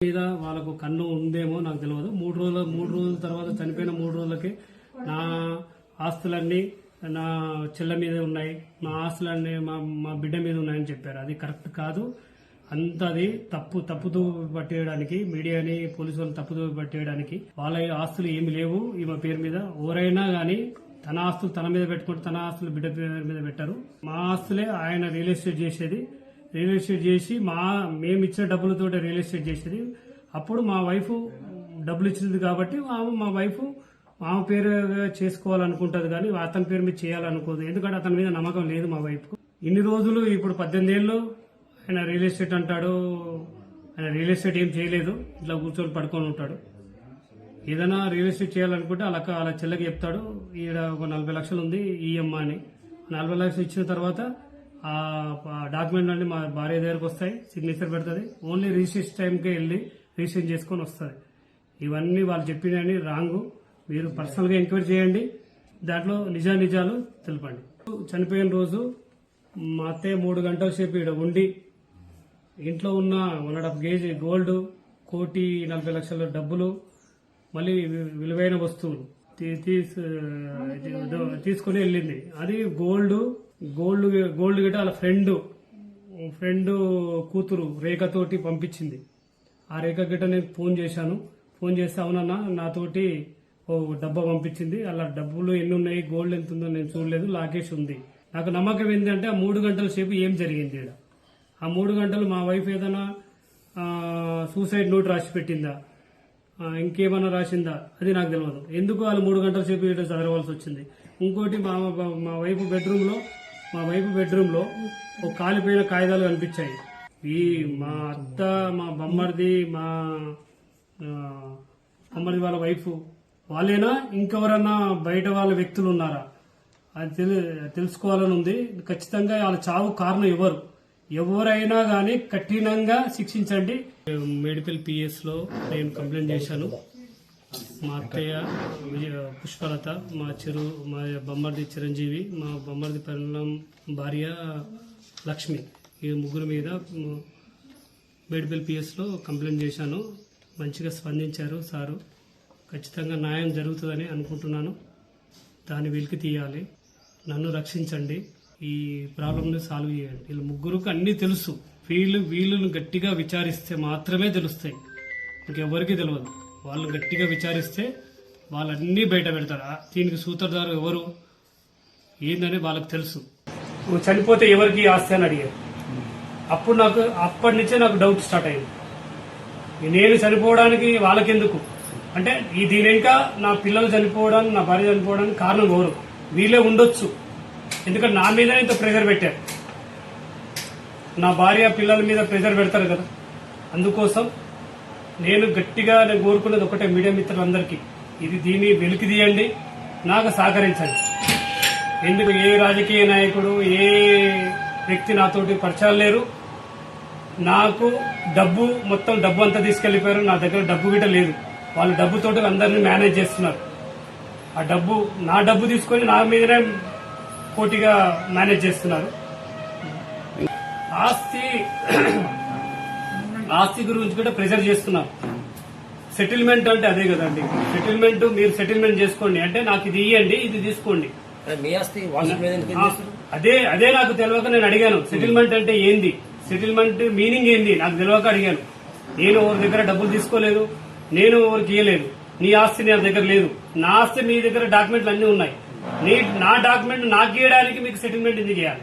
మీద వాళ్ళకు కన్ను ఉందేమో నాకు తెలియదు. మూడు రోజుల తర్వాత చనిపోయిన 3 రోజులకి నా ఆస్తులన్నీ నా చెల్ల మీద ఉన్నాయి, మా ఆస్తులన్నీ మా బిడ్డ మీద ఉన్నాయని చెప్పారు. అది కరెక్ట్ కాదు. అంతది తప్పుతూ పట్టేయడానికి, మీడియాని పోలీసు వాళ్ళు తప్పుతూ పట్టేయడానికి. వాళ్ళ ఆస్తులు ఏమి లేవు ఈమె పేరు మీద. ఎవరైనా గానీ తన ఆస్తులు తన మీద పెట్టుకుంటే తన ఆస్తులు బిడ్డ పేరు మీద పెట్టారు. మా ఆస్తులే ఆయన రియల్ ఎస్టేట్ చేసేది. రియల్ ఎస్టేట్ చేసి మేము ఇచ్చిన డబ్బులతో రియల్ ఎస్టేట్ చేసేది. అప్పుడు మా వైఫ్ డబ్బులు ఇచ్చింది కాబట్టి మా వైఫ్ ఆమె పేరు చేసుకోవాలనుకుంటది కానీ అతని పేరు మీద చేయాలనుకోదు. ఎందుకంటే అతని మీద నమ్మకం లేదు మా వైఫ్. ఇన్ని రోజులు ఇప్పుడు 18 ఏళ్ళు ఆయన రియల్ ఎస్టేట్ అంటాడు. ఆయన రియల్ ఎస్టేట్ ఏం చేయలేదు, ఇట్లా కూర్చొని పడుకొని ఉంటాడు. ఏదైనా రియల్ ఎస్టేట్ చేయాలనుకుంటే అలా చెల్లకి చెప్తాడు, ఈడ ఒక 40 లక్షలు ఉంది ఈఎంఐ అని. 40 లక్షలు ఇచ్చిన తర్వాత ఆ డాక్యుమెంట్ అన్ని మా భార్య దగ్గరకు వస్తాయి, సిగ్నేచర్ పెడుతుంది. ఓన్లీ రిజిస్ట్రేషన్ టైంకే వెళ్ళి రిజిస్ట్రేషన్ చేసుకొని వస్తుంది. ఇవన్నీ వాళ్ళు చెప్పినని రాంగు. మీరు పర్సనల్ గా ఎంక్వైరీ చేయండి, దాంట్లో నిజాలు తెలపండి. చనిపోయిన రోజు మా అత్తయ్య 3 గంటల సేపు ఇక్కడ ఉండి ఇంట్లో ఉన్న 1.5 కేజీ గోల్డ్, 1,40,00,000 డబ్బులు, మళ్ళీ విలువైన వస్తువులు తీసుకుని వెళ్ళింది. అది గోల్డ్ గిట్ట వాళ్ళ ఫ్రెండ్ కూతురు రేఖతోటి పంపించింది. ఆ రేఖ గిట్ట నేను ఫోన్ చేశాను. ఫోన్ చేస్తే అవునన్నా నాతోటి ఓ డబ్బా పంపించింది. అలా డబ్బులు ఎన్ని ఉన్నాయి, గోల్డ్ ఎంత ఉందో నేను చూడలేదు, లాకేష్ ఉంది. నాకు నమ్మకం ఏంటంటే ఆ 3 గంటల సేపు ఏం జరిగింది ఇక్కడ. ఆ 3 గంటలు మా వైఫ్ ఏదైనా సూసైడ్ నోట్ రాసి పెట్టిందా, ఇంకేమైనా రాసిందా, అది నాకు తెలియదు. ఎందుకు వాళ్ళు 3 గంటల సేపు ఇక్కడ చదవవలసి వచ్చింది. ఇంకోటి మా వైఫ్ బెడ్రూమ్ లో ఒక కాలిపోయిన కాగితాలు కనిపించాయి. మా అత్త, మా బొమ్మర్ది వాళ్ళ వైఫ్ వాళ్ళేనా, ఇంకెవరన్నా బయట వాళ్ళ వ్యక్తులు ఉన్నారా అది తెలుసుకోవాలని ఉంది. ఖచ్చితంగా వాళ్ళ చావు కారణం ఎవరైనా గానీ కఠినంగా శిక్షించండి. మేడిపల్లి పిఎస్ లో నేను కంప్లైంట్ చేశాను. మా అత్తయ్య పుష్పలత, మా బొమ్మర్ది చిరంజీవి, మా బొమ్మర్ది పరిణం భార్య లక్ష్మి, ఈ ముగ్గురు మీద మేడిపల్లి పిఎస్ లో కంప్లైంట్ చేశాను. మంచిగా స్పందించారు సారు. ఖచ్చితంగా న్యాయం జరుగుతుందని అనుకుంటున్నాను. దాన్ని వెలికి తీయాలి, నన్ను రక్షించండి, ఈ ప్రాబ్లంని సాల్వ్ చేయండి. వీళ్ళు ముగ్గురికి అన్ని తెలుసు. వీళ్ళను గట్టిగా విచారిస్తే మాత్రమే తెలుస్తాయి, ఇంకెవరికి తెలియదు. వాళ్ళు గట్టిగా విచారిస్తే వాళ్ళన్నీ బయట పెడతారు. దీనికి సూత్రధారు ఎవరు ఏందని వాళ్ళకి తెలుసు. నువ్వు చనిపోతే ఎవరికి ఆస్తి అని అడిగారు. అప్పటి నుంచే నాకు డౌట్ స్టార్ట్ అయింది. నేను చనిపోవడానికి వాళ్ళకెందుకు అంటే దీని ఇంకా నా పిల్లలు చనిపోవడానికి, నా భార్య చనిపోవడానికి కారణం ఎవరు? వీళ్ళే ఉండొచ్చు. ఎందుకంటే నా మీద ఇంత ప్రెషర్ పెట్టారు, నా భార్య పిల్లల మీద ప్రెషర్ పెడతారు కదా. అందుకోసం నేను గట్టిగా కోరుకున్నది ఒకటే, మీడియా మిత్రులందరికీ, దీన్ని వెలికి తీయండి, నాకు సహకరించండి. ఎందుకు ఏ రాజకీయ నాయకుడు, ఏ వ్యక్తి నాతోటి పరిచయాలు లేరు. నాకు మొత్తం డబ్బు అంతా తీసుకెళ్లిపోయారు. నా దగ్గర డబ్బు గిట్ట లేదు. వాళ్ళు డబ్బుతోటి అందరినీ మేనేజ్ చేస్తున్నారు. నా డబ్బు తీసుకొని నా మీదనే పోటీగా మేనేజ్ చేస్తున్నారు. ఆస్తి గురించి కూడా ప్రెజర్ చేస్తున్నారు. సెటిల్మెంట్ అంటే అదే కదండి. మీరు సెటిల్మెంట్ చేసుకోండి అంటే నాకు ఇది ఇవ్వండి, ఇది తీసుకోండి. అదే నాకు తెలియక నేను అడిగాను. సెటిల్మెంట్ అంటే ఏంది, సెటిల్మెంట్ మీనింగ్ ఏంది నాకు తెలియక అడిగాను. నేను ఎవరి దగ్గర డబ్బులు తీసుకోలేదు, నేను ఎవరికి ఇవ్వలేదు. నీ ఆస్తి నా దగ్గర లేదు, నా ఆస్తి మీ దగ్గర డాక్యుమెంట్లు అన్ని ఉన్నాయి. నా డాక్యుమెంట్ నాకు ఇవ్వడానికి మీకు సెటిల్మెంట్ ఎందుకు చేయాలి?